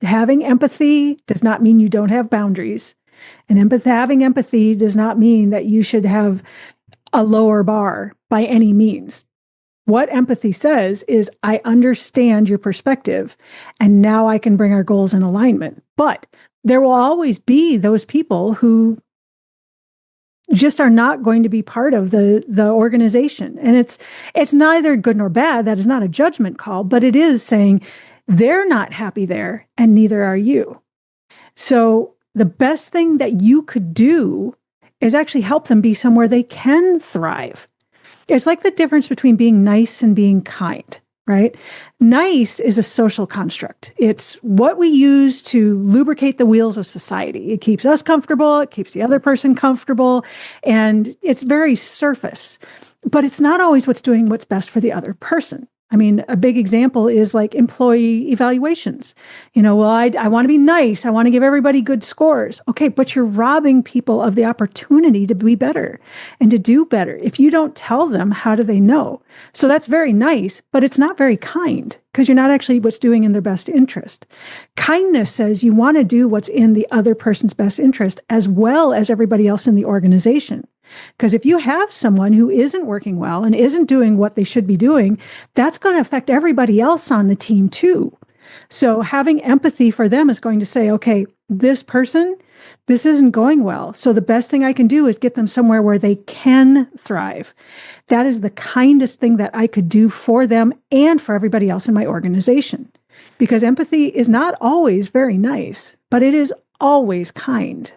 Having empathy does not mean you don't have boundaries. And having empathy does not mean that you should have a lower bar by any means. What empathy says is, I understand your perspective, and now I can bring our goals in alignment. But there will always be those people who just are not going to be part of the organization. And it's neither good nor bad. That is not a judgment call, but it is saying they're not happy there, and neither are you. So the best thing that you could do is actually help them be somewhere they can thrive. It's like the difference between being nice and being kind, right? Nice is a social construct. It's what we use to lubricate the wheels of society. It keeps us comfortable. It keeps the other person comfortable. And it's very surface, but it's not always what's best for the other person. I mean, a big example is like employee evaluations. Well, I want to be nice. I want to give everybody good scores. Okay, but you're robbing people of the opportunity to be better and to do better. If you don't tell them, how do they know? So that's very nice, but it's not very kind, because you're not actually what's doing in their best interest. Kindness says you want to do what's in the other person's best interest as well as everybody else in the organization. Because if you have someone who isn't working well and isn't doing what they should be doing, that's going to affect everybody else on the team too. So having empathy for them is going to say, okay, this person, this isn't going well. So the best thing I can do is get them somewhere where they can thrive. That is the kindest thing that I could do for them and for everybody else in my organization. Because empathy is not always very nice, but it is always kind.